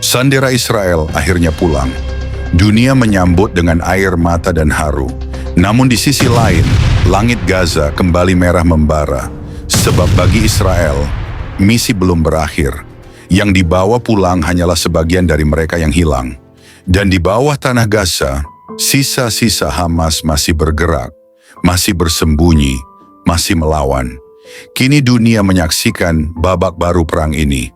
Sandera Israel akhirnya pulang. Dunia menyambut dengan air mata dan haru. Namun di sisi lain, langit Gaza kembali merah membara. Sebab bagi Israel, misi belum berakhir. Yang dibawa pulang hanyalah sebagian dari mereka yang hilang. Dan di bawah tanah Gaza, sisa-sisa Hamas masih bergerak, masih bersembunyi, masih melawan. Kini dunia menyaksikan babak baru perang ini.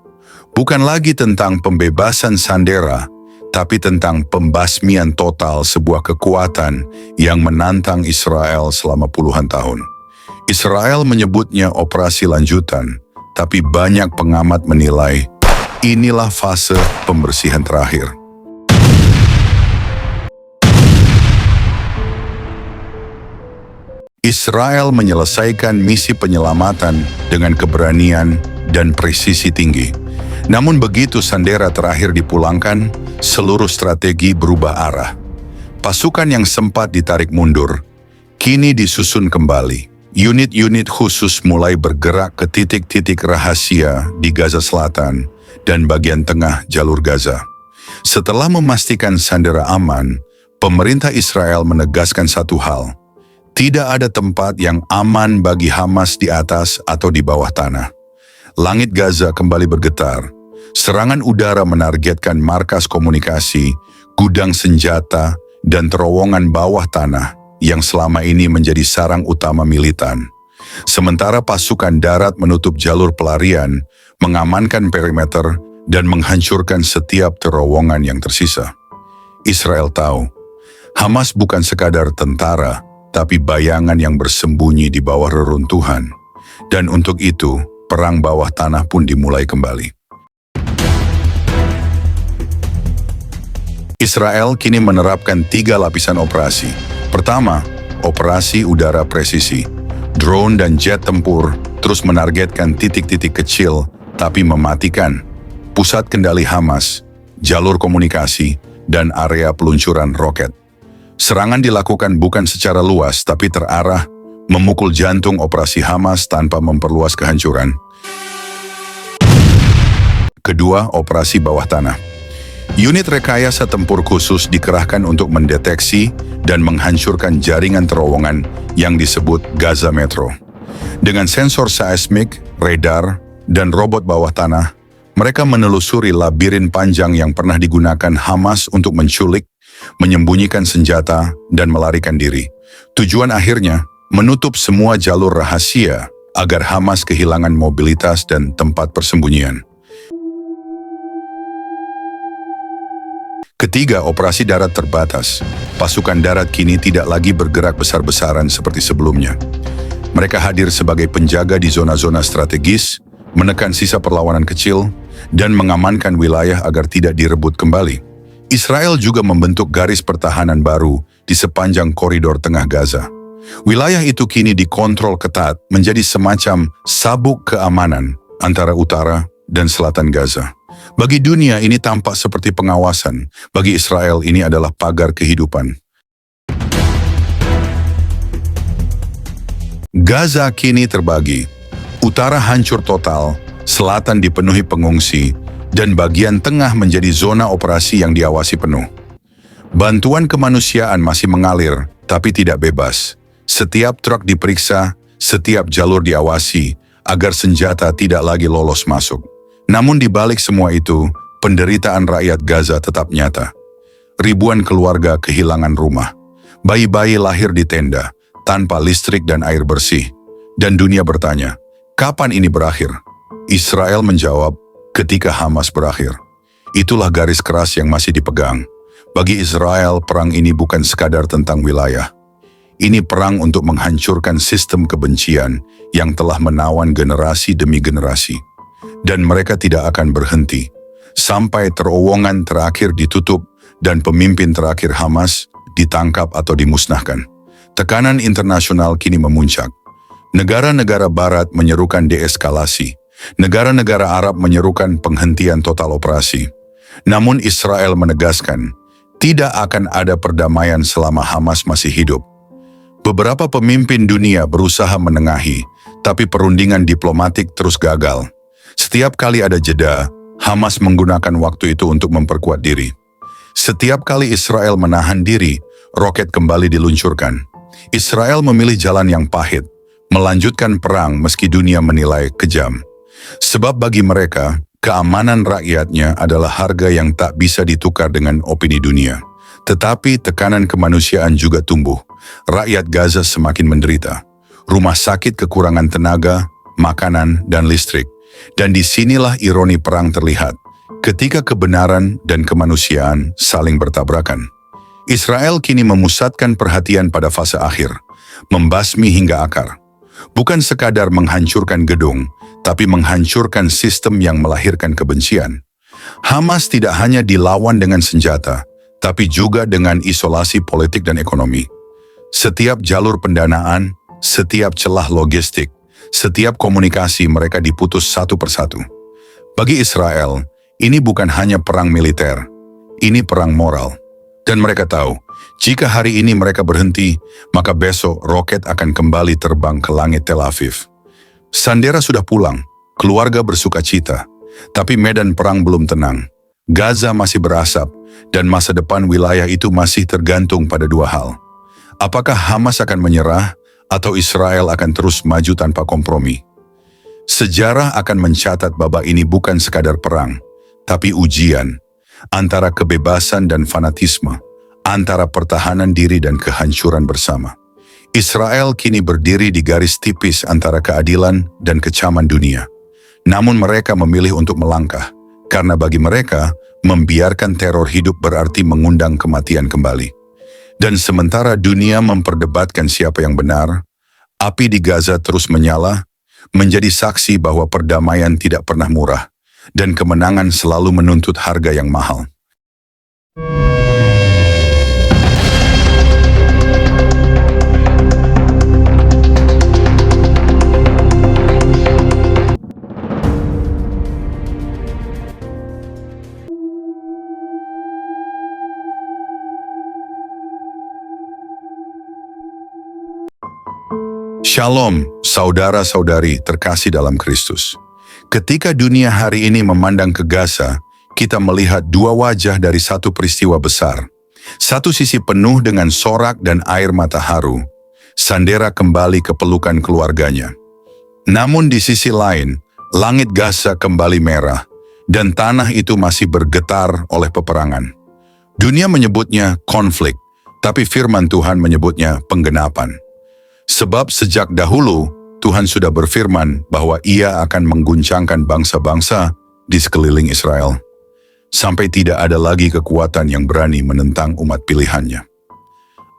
Bukan lagi tentang pembebasan Sandera, tapi tentang pembasmian total sebuah kekuatan yang menantang Israel selama puluhan tahun. Israel menyebutnya operasi lanjutan, tapi banyak pengamat menilai inilah fase pembersihan terakhir. Israel menyelesaikan misi penyelamatan dengan keberanian dan presisi tinggi. Namun begitu Sandera terakhir dipulangkan, seluruh strategi berubah arah. Pasukan yang sempat ditarik mundur, kini disusun kembali. Unit-unit khusus mulai bergerak ke titik-titik rahasia di Gaza Selatan dan bagian tengah jalur Gaza. Setelah memastikan Sandera aman, pemerintah Israel menegaskan satu hal. Tidak ada tempat yang aman bagi Hamas di atas atau di bawah tanah. Langit Gaza kembali bergetar. Serangan udara menargetkan markas komunikasi, gudang senjata, dan terowongan bawah tanah yang selama ini menjadi sarang utama militan. Sementara pasukan darat menutup jalur pelarian, mengamankan perimeter, dan menghancurkan setiap terowongan yang tersisa. Israel tahu, Hamas bukan sekadar tentara, tapi bayangan yang bersembunyi di bawah reruntuhan. Dan untuk itu, perang bawah tanah pun dimulai kembali. Israel kini menerapkan 3 lapisan operasi. Pertama, operasi udara presisi. Drone dan jet tempur terus menargetkan titik-titik kecil tapi mematikan. Pusat kendali Hamas, jalur komunikasi, dan area peluncuran roket. Serangan dilakukan bukan secara luas tapi terarah, memukul jantung operasi Hamas tanpa memperluas kehancuran. Kedua, operasi bawah tanah. Unit rekayasa tempur khusus dikerahkan untuk mendeteksi dan menghancurkan jaringan terowongan yang disebut Gaza Metro. Dengan sensor seismik, radar, dan robot bawah tanah, mereka menelusuri labirin panjang yang pernah digunakan Hamas untuk menculik, menyembunyikan senjata, dan melarikan diri. Tujuan akhirnya menutup semua jalur rahasia agar Hamas kehilangan mobilitas dan tempat persembunyian. Ketiga, operasi darat terbatas. Pasukan darat kini tidak lagi bergerak besar-besaran seperti sebelumnya. Mereka hadir sebagai penjaga di zona-zona strategis, menekan sisa perlawanan kecil, dan mengamankan wilayah agar tidak direbut kembali. Israel juga membentuk garis pertahanan baru di sepanjang koridor tengah Gaza. Wilayah itu kini dikontrol ketat menjadi semacam sabuk keamanan antara utara dan selatan Gaza. Bagi dunia ini tampak seperti pengawasan, bagi Israel ini adalah pagar kehidupan. Gaza kini terbagi. Utara hancur total, selatan dipenuhi pengungsi, dan bagian tengah menjadi zona operasi yang diawasi penuh. Bantuan kemanusiaan masih mengalir, tapi tidak bebas. Setiap truk diperiksa, setiap jalur diawasi, agar senjata tidak lagi lolos masuk. Namun di balik semua itu, penderitaan rakyat Gaza tetap nyata. Ribuan keluarga kehilangan rumah. Bayi-bayi lahir di tenda, tanpa listrik dan air bersih. Dan dunia bertanya, kapan ini berakhir? Israel menjawab, ketika Hamas berakhir. Itulah garis keras yang masih dipegang. Bagi Israel, perang ini bukan sekadar tentang wilayah. Ini perang untuk menghancurkan sistem kebencian yang telah menawan generasi demi generasi. Dan mereka tidak akan berhenti sampai terowongan terakhir ditutup dan pemimpin terakhir Hamas ditangkap atau dimusnahkan. Tekanan internasional kini memuncak. Negara-negara Barat menyerukan deeskalasi. Negara-negara Arab menyerukan penghentian total operasi. Namun Israel menegaskan, tidak akan ada perdamaian selama Hamas masih hidup. Beberapa pemimpin dunia berusaha menengahi, tapi perundingan diplomatik terus gagal. Setiap kali ada jeda, Hamas menggunakan waktu itu untuk memperkuat diri. Setiap kali Israel menahan diri, roket kembali diluncurkan. Israel memilih jalan yang pahit, melanjutkan perang meski dunia menilai kejam. Sebab bagi mereka, keamanan rakyatnya adalah harga yang tak bisa ditukar dengan opini dunia. Tetapi tekanan kemanusiaan juga tumbuh. Rakyat Gaza semakin menderita. Rumah sakit kekurangan tenaga, makanan, dan listrik. Dan disinilah ironi perang terlihat, ketika kebenaran dan kemanusiaan saling bertabrakan. Israel kini memusatkan perhatian pada fase akhir, membasmi hingga akar. Bukan sekadar menghancurkan gedung, tapi menghancurkan sistem yang melahirkan kebencian. Hamas tidak hanya dilawan dengan senjata, tapi juga dengan isolasi politik dan ekonomi. Setiap jalur pendanaan, setiap celah logistik, setiap komunikasi mereka diputus satu persatu. Bagi Israel, ini bukan hanya perang militer, ini perang moral. Dan mereka tahu, jika hari ini mereka berhenti, maka besok roket akan kembali terbang ke langit Tel Aviv. Sandera sudah pulang, keluarga bersuka cita, tapi medan perang belum tenang. Gaza masih berasap, dan masa depan wilayah itu masih tergantung pada dua hal. Apakah Hamas akan menyerah, atau Israel akan terus maju tanpa kompromi? Sejarah akan mencatat babak ini bukan sekadar perang, tapi ujian antara kebebasan dan fanatisme, antara pertahanan diri dan kehancuran bersama. Israel kini berdiri di garis tipis antara keadilan dan kecaman dunia. Namun mereka memilih untuk melangkah, karena bagi mereka, membiarkan teror hidup berarti mengundang kematian kembali. Dan sementara dunia memperdebatkan siapa yang benar, api di Gaza terus menyala, menjadi saksi bahwa perdamaian tidak pernah murah, dan kemenangan selalu menuntut harga yang mahal. Shalom, saudara-saudari terkasih dalam Kristus. Ketika dunia hari ini memandang ke Gaza, kita melihat dua wajah dari satu peristiwa besar. Satu sisi penuh dengan sorak dan air mata haru, Sandera kembali ke pelukan keluarganya. Namun di sisi lain, langit Gaza kembali merah, dan tanah itu masih bergetar oleh peperangan. Dunia menyebutnya konflik, tapi firman Tuhan menyebutnya penggenapan. Sebab sejak dahulu, Tuhan sudah berfirman bahwa Ia akan mengguncangkan bangsa-bangsa di sekeliling Israel, sampai tidak ada lagi kekuatan yang berani menentang umat pilihannya.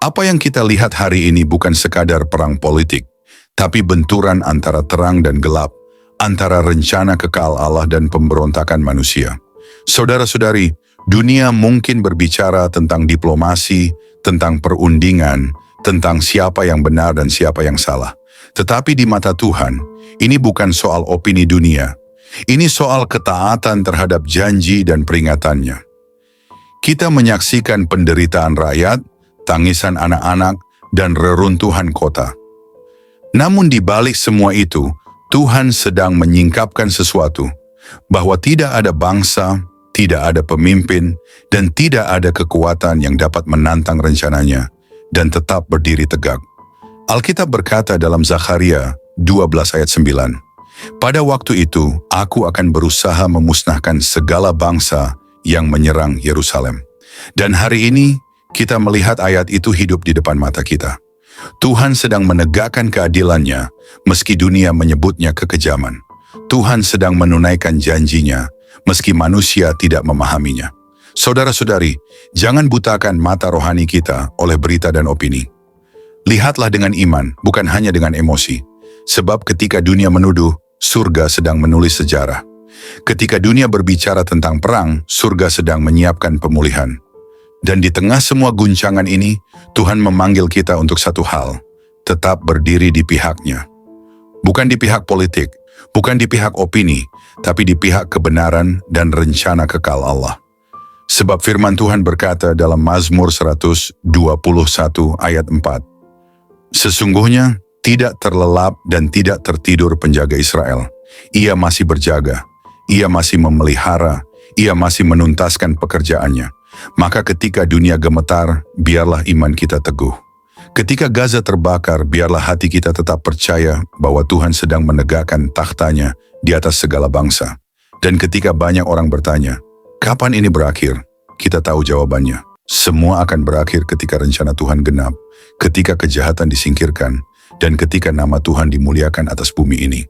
Apa yang kita lihat hari ini bukan sekadar perang politik, tapi benturan antara terang dan gelap, antara rencana kekal Allah dan pemberontakan manusia. Saudara-saudari, dunia mungkin berbicara tentang diplomasi, tentang perundingan, tentang siapa yang benar dan siapa yang salah. Tetapi di mata Tuhan, ini bukan soal opini dunia. Ini soal ketaatan terhadap janji dan peringatannya. Kita menyaksikan penderitaan rakyat, tangisan anak-anak, dan reruntuhan kota. Namun di balik semua itu, Tuhan sedang menyingkapkan sesuatu, bahwa tidak ada bangsa, tidak ada pemimpin, dan tidak ada kekuatan yang dapat menantang rencananya dan tetap berdiri tegak. Alkitab berkata dalam Zakharia 12 ayat 9, "Pada waktu itu, aku akan berusaha memusnahkan segala bangsa yang menyerang Yerusalem." Dan hari ini, kita melihat ayat itu hidup di depan mata kita. Tuhan sedang menegakkan keadilannya, meski dunia menyebutnya kekejaman. Tuhan sedang menunaikan janjinya, meski manusia tidak memahaminya. Saudara-saudari, jangan butakan mata rohani kita oleh berita dan opini. Lihatlah dengan iman, bukan hanya dengan emosi. Sebab ketika dunia menuduh, surga sedang menulis sejarah. Ketika dunia berbicara tentang perang, surga sedang menyiapkan pemulihan. Dan di tengah semua guncangan ini, Tuhan memanggil kita untuk satu hal, tetap berdiri di pihaknya. Bukan di pihak politik, bukan di pihak opini, tapi di pihak kebenaran dan rencana kekal Allah. Sebab firman Tuhan berkata dalam Mazmur 121 ayat 4, "Sesungguhnya tidak terlelap dan tidak tertidur penjaga Israel. Ia masih berjaga. Ia masih memelihara, Ia masih menuntaskan pekerjaannya. Maka ketika dunia gemetar, biarlah iman kita teguh. Ketika Gaza terbakar, biarlah hati kita tetap percaya bahwa Tuhan sedang menegakkan takhtanya di atas segala bangsa. Dan ketika banyak orang bertanya, kapan ini berakhir? Kita tahu jawabannya. Semua akan berakhir ketika rencana Tuhan genap, ketika kejahatan disingkirkan, dan ketika nama Tuhan dimuliakan atas bumi ini.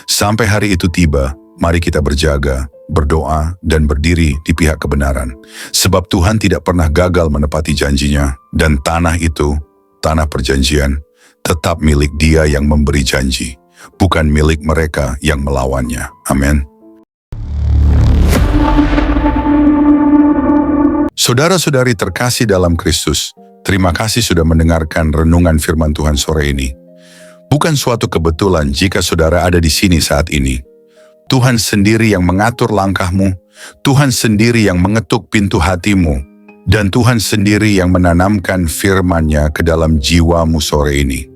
Sampai hari itu tiba, mari kita berjaga, berdoa, dan berdiri di pihak kebenaran. Sebab Tuhan tidak pernah gagal menepati janjinya, dan tanah itu, tanah perjanjian, tetap milik Dia yang memberi janji, bukan milik mereka yang melawannya. Amin. Saudara-saudari terkasih dalam Kristus, terima kasih sudah mendengarkan renungan firman Tuhan sore ini. Bukan suatu kebetulan jika saudara ada di sini saat ini. Tuhan sendiri yang mengatur langkahmu, Tuhan sendiri yang mengetuk pintu hatimu, dan Tuhan sendiri yang menanamkan firman-Nya ke dalam jiwamu sore ini.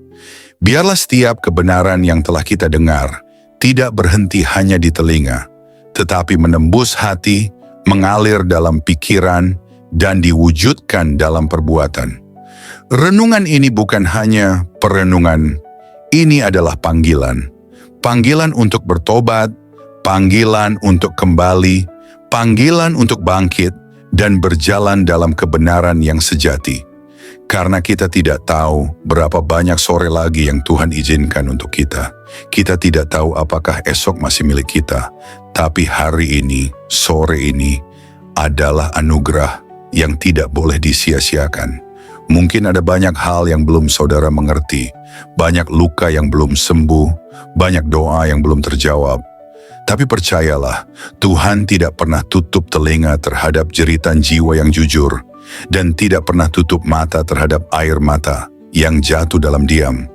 Biarlah setiap kebenaran yang telah kita dengar tidak berhenti hanya di telinga, tetapi menembus hati, mengalir dalam pikiran, dan diwujudkan dalam perbuatan. Renungan ini bukan hanya perenungan, ini adalah panggilan. Panggilan untuk bertobat, panggilan untuk kembali, panggilan untuk bangkit, dan berjalan dalam kebenaran yang sejati. Karena kita tidak tahu berapa banyak sore lagi yang Tuhan izinkan untuk kita. Kita tidak tahu apakah esok masih milik kita. Tapi hari ini, sore ini, adalah anugerah yang tidak boleh disia-siakan. Mungkin ada banyak hal yang belum saudara mengerti, banyak luka yang belum sembuh, banyak doa yang belum terjawab. Tapi percayalah, Tuhan tidak pernah tutup telinga terhadap jeritan jiwa yang jujur, dan tidak pernah tutup mata terhadap air mata yang jatuh dalam diam.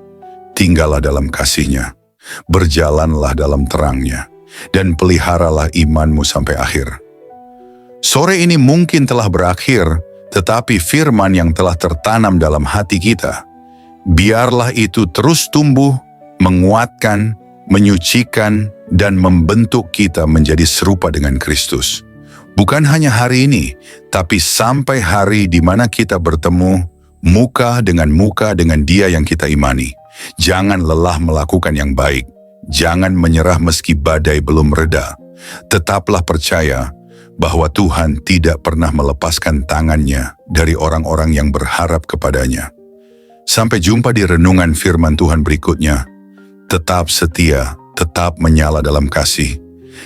Tinggallah dalam kasih-Nya, berjalanlah dalam terang-Nya, dan peliharalah imanmu sampai akhir. Sore ini mungkin telah berakhir, tetapi firman yang telah tertanam dalam hati kita, biarlah itu terus tumbuh, menguatkan, menyucikan, dan membentuk kita menjadi serupa dengan Kristus. Bukan hanya hari ini, tapi sampai hari di mana kita bertemu muka dengan Dia yang kita imani. Jangan lelah melakukan yang baik. Jangan menyerah meski badai belum reda. Tetaplah percaya bahwa Tuhan tidak pernah melepaskan tangan-Nya dari orang-orang yang berharap kepadanya. Sampai jumpa di renungan firman Tuhan berikutnya. Tetap setia, tetap menyala dalam kasih,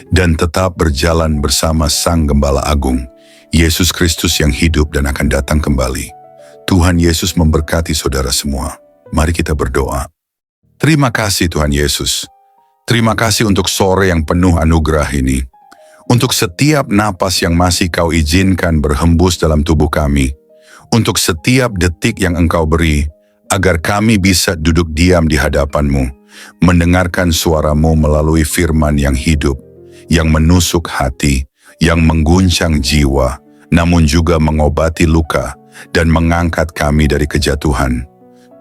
dan tetap berjalan bersama Sang Gembala Agung, Yesus Kristus yang hidup dan akan datang kembali. Tuhan Yesus memberkati saudara semua. Mari kita berdoa. Terima kasih Tuhan Yesus. Terima kasih untuk sore yang penuh anugerah ini. Untuk setiap napas yang masih Kau izinkan berhembus dalam tubuh kami. Untuk setiap detik yang Engkau beri, agar kami bisa duduk diam di hadapan-Mu, mendengarkan suara-Mu melalui firman yang hidup, yang menusuk hati, yang mengguncang jiwa, namun juga mengobati luka, dan mengangkat kami dari kejatuhan.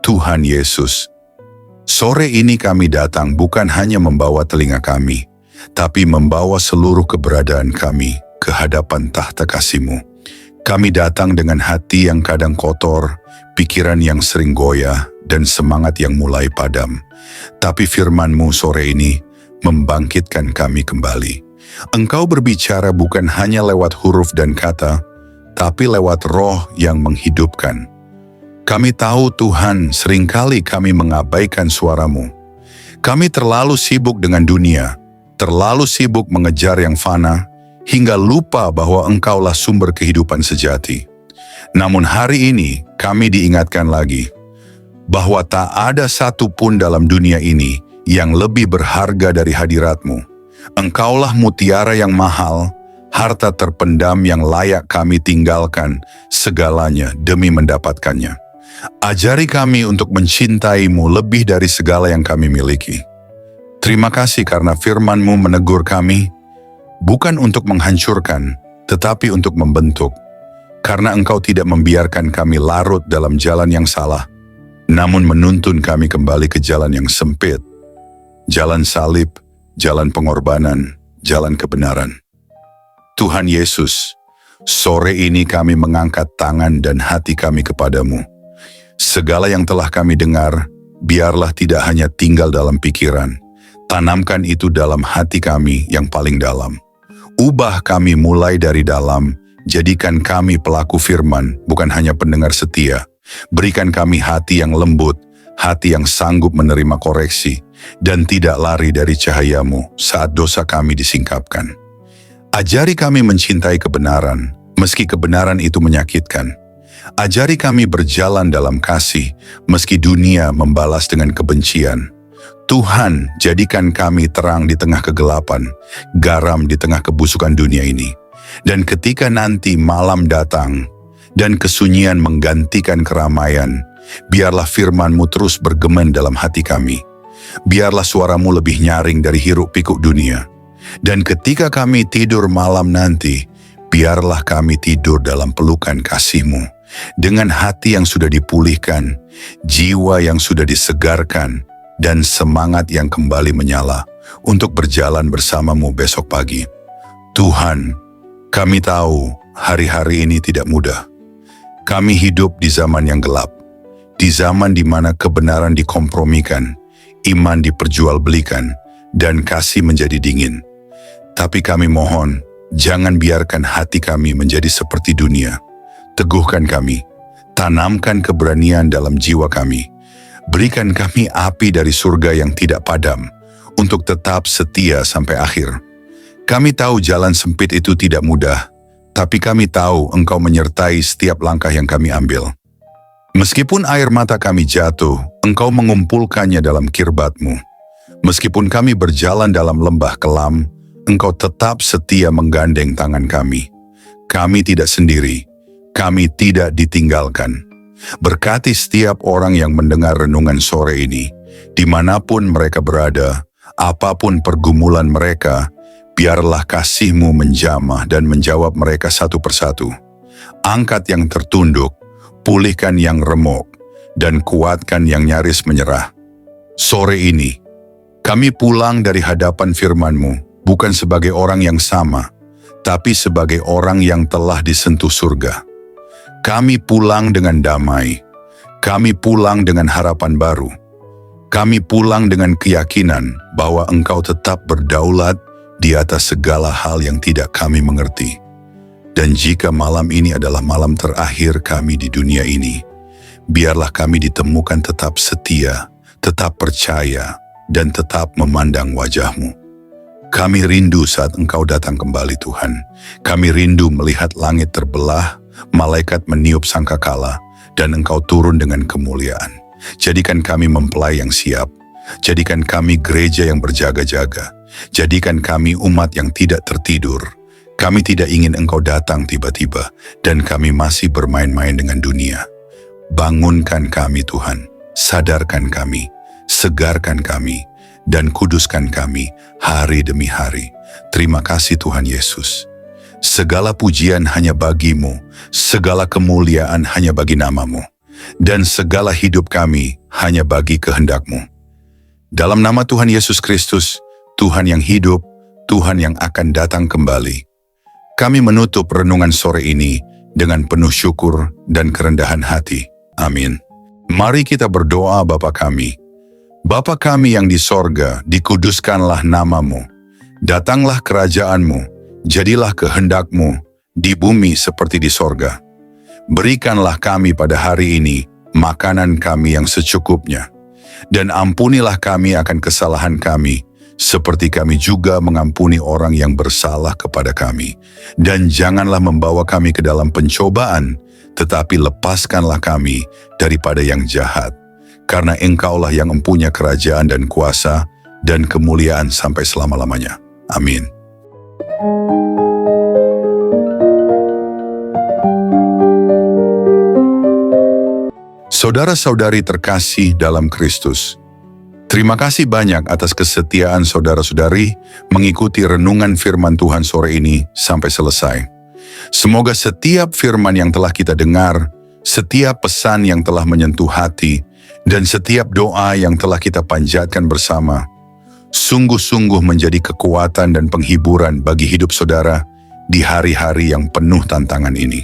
Tuhan Yesus, sore ini kami datang bukan hanya membawa telinga kami, tapi membawa seluruh keberadaan kami ke hadapan tahta kasih-Mu. Kami datang dengan hati yang kadang kotor, pikiran yang sering goyah, dan semangat yang mulai padam. Tapi firman-Mu sore ini membangkitkan kami kembali. Engkau berbicara bukan hanya lewat huruf dan kata, tapi lewat roh yang menghidupkan. Kami tahu Tuhan, seringkali kami mengabaikan suara-Mu. Kami terlalu sibuk dengan dunia, terlalu sibuk mengejar yang fana, hingga lupa bahwa Engkaulah sumber kehidupan sejati. Namun hari ini kami diingatkan lagi, bahwa tak ada satu pun dalam dunia ini yang lebih berharga dari hadirat-Mu. Engkaulah mutiara yang mahal, harta terpendam yang layak kami tinggalkan segalanya demi mendapatkannya. Ajari kami untuk mencintai-Mu lebih dari segala yang kami miliki. Terima kasih karena firman-Mu menegur kami, bukan untuk menghancurkan, tetapi untuk membentuk. Karena Engkau tidak membiarkan kami larut dalam jalan yang salah, namun menuntun kami kembali ke jalan yang sempit, jalan salib, jalan pengorbanan, jalan kebenaran. Tuhan Yesus, sore ini kami mengangkat tangan dan hati kami kepadamu. Segala yang telah kami dengar, biarlah tidak hanya tinggal dalam pikiran. Tanamkan itu dalam hati kami yang paling dalam. Ubah kami mulai dari dalam, jadikan kami pelaku firman, bukan hanya pendengar setia. Berikan kami hati yang lembut, hati yang sanggup menerima koreksi, dan tidak lari dari cahayamu saat dosa kami disingkapkan. Ajari kami mencintai kebenaran, meski kebenaran itu menyakitkan. Ajari kami berjalan dalam kasih, meski dunia membalas dengan kebencian. Tuhan, jadikan kami terang di tengah kegelapan, garam di tengah kebusukan dunia ini. Dan ketika nanti malam datang, dan kesunyian menggantikan keramaian, biarlah firman-Mu terus bergema dalam hati kami. Biarlah suara-Mu lebih nyaring dari hiruk-pikuk dunia. Dan ketika kami tidur malam nanti, biarlah kami tidur dalam pelukan kasih-Mu. Dengan hati yang sudah dipulihkan, jiwa yang sudah disegarkan, dan semangat yang kembali menyala untuk berjalan bersama-Mu besok pagi. Tuhan, kami tahu hari-hari ini tidak mudah. Kami hidup di zaman yang gelap, di zaman di mana kebenaran dikompromikan, iman diperjualbelikan, dan kasih menjadi dingin. Tapi kami mohon, jangan biarkan hati kami menjadi seperti dunia. Teguhkan kami, tanamkan keberanian dalam jiwa kami. Berikan kami api dari surga yang tidak padam, untuk tetap setia sampai akhir. Kami tahu jalan sempit itu tidak mudah, tapi kami tahu Engkau menyertai setiap langkah yang kami ambil. Meskipun air mata kami jatuh, Engkau mengumpulkannya dalam kirbat-Mu. Meskipun kami berjalan dalam lembah kelam, Engkau tetap setia menggandeng tangan kami. Kami tidak sendiri, kami tidak ditinggalkan. Berkati setiap orang yang mendengar renungan sore ini, dimanapun mereka berada, apapun pergumulan mereka, biarlah kasih-Mu menjamah dan menjawab mereka satu persatu. Angkat yang tertunduk, pulihkan yang remuk, dan kuatkan yang nyaris menyerah. Sore ini, kami pulang dari hadapan firman-Mu, bukan sebagai orang yang sama, tapi sebagai orang yang telah disentuh surga. Kami pulang dengan damai, kami pulang dengan harapan baru, kami pulang dengan keyakinan bahwa Engkau tetap berdaulat di atas segala hal yang tidak kami mengerti. Dan jika malam ini adalah malam terakhir kami di dunia ini, biarlah kami ditemukan tetap setia, tetap percaya, dan tetap memandang wajah-Mu. Kami rindu saat Engkau datang kembali, Tuhan. Kami rindu melihat langit terbelah, malaikat meniup sangkakala, dan Engkau turun dengan kemuliaan. Jadikan kami mempelai yang siap. Jadikan kami gereja yang berjaga-jaga. Jadikan kami umat yang tidak tertidur. Kami tidak ingin Engkau datang tiba-tiba, dan kami masih bermain-main dengan dunia. Bangunkan kami, Tuhan. Sadarkan kami. Segarkan kami. Dan kuduskan kami hari demi hari. Terima kasih Tuhan Yesus. Segala pujian hanya bagi-Mu, segala kemuliaan hanya bagi nama-Mu, dan segala hidup kami hanya bagi kehendak-Mu. Dalam nama Tuhan Yesus Kristus, Tuhan yang hidup, Tuhan yang akan datang kembali, kami menutup renungan sore ini dengan penuh syukur dan kerendahan hati. Amin. Mari kita berdoa. Bapa kami, Bapa kami yang di sorga, dikuduskanlah nama-Mu. Datanglah kerajaan-Mu, jadilah kehendak-Mu di bumi seperti di sorga. Berikanlah kami pada hari ini makanan kami yang secukupnya. Dan ampunilah kami akan kesalahan kami, seperti kami juga mengampuni orang yang bersalah kepada kami. Dan janganlah membawa kami ke dalam pencobaan, tetapi lepaskanlah kami daripada yang jahat. Karena Engkaulah yang mempunyai kerajaan dan kuasa dan kemuliaan sampai selama-lamanya. Amin. Saudara-saudari terkasih dalam Kristus, terima kasih banyak atas kesetiaan saudara-saudari mengikuti renungan firman Tuhan sore ini sampai selesai. Semoga setiap firman yang telah kita dengar, setiap pesan yang telah menyentuh hati, dan setiap doa yang telah kita panjatkan bersama, sungguh-sungguh menjadi kekuatan dan penghiburan bagi hidup saudara di hari-hari yang penuh tantangan ini.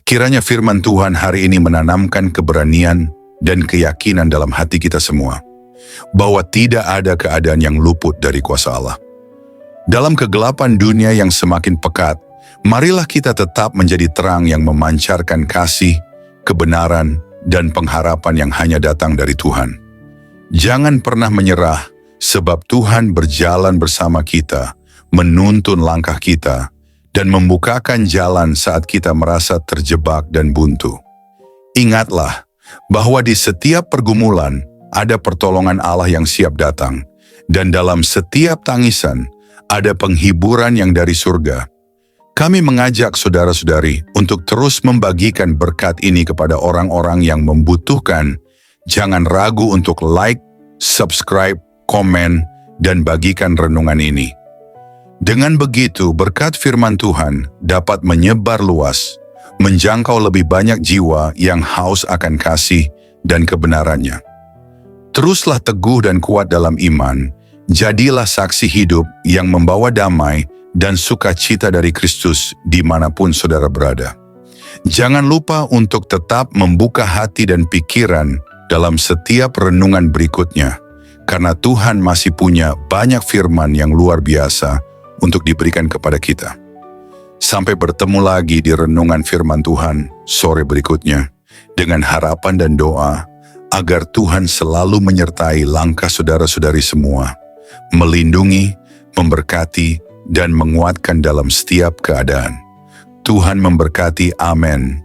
Kiranya firman Tuhan hari ini menanamkan keberanian dan keyakinan dalam hati kita semua, bahwa tidak ada keadaan yang luput dari kuasa Allah. Dalam kegelapan dunia yang semakin pekat, marilah kita tetap menjadi terang yang memancarkan kasih, kebenaran, dan pengharapan yang hanya datang dari Tuhan. Jangan pernah menyerah, sebab Tuhan berjalan bersama kita, menuntun langkah kita, dan membukakan jalan saat kita merasa terjebak dan buntu. Ingatlah bahwa di setiap pergumulan ada pertolongan Allah yang siap datang, dan dalam setiap tangisan ada penghiburan yang dari surga. Kami mengajak saudara-saudari untuk terus membagikan berkat ini kepada orang-orang yang membutuhkan. Jangan ragu untuk like, subscribe, komen, dan bagikan renungan ini. Dengan begitu, berkat firman Tuhan dapat menyebar luas, menjangkau lebih banyak jiwa yang haus akan kasih dan kebenarannya. Teruslah teguh dan kuat dalam iman, jadilah saksi hidup yang membawa damai dan sukacita dari Kristus dimanapun saudara berada. Jangan lupa untuk tetap membuka hati dan pikiran dalam setiap renungan berikutnya, karena Tuhan masih punya banyak firman yang luar biasa untuk diberikan kepada kita. Sampai bertemu lagi di renungan firman Tuhan sore berikutnya, dengan harapan dan doa agar Tuhan selalu menyertai langkah saudara-saudari semua, melindungi, memberkati, dan menguatkan dalam setiap keadaan. Tuhan memberkati, amin.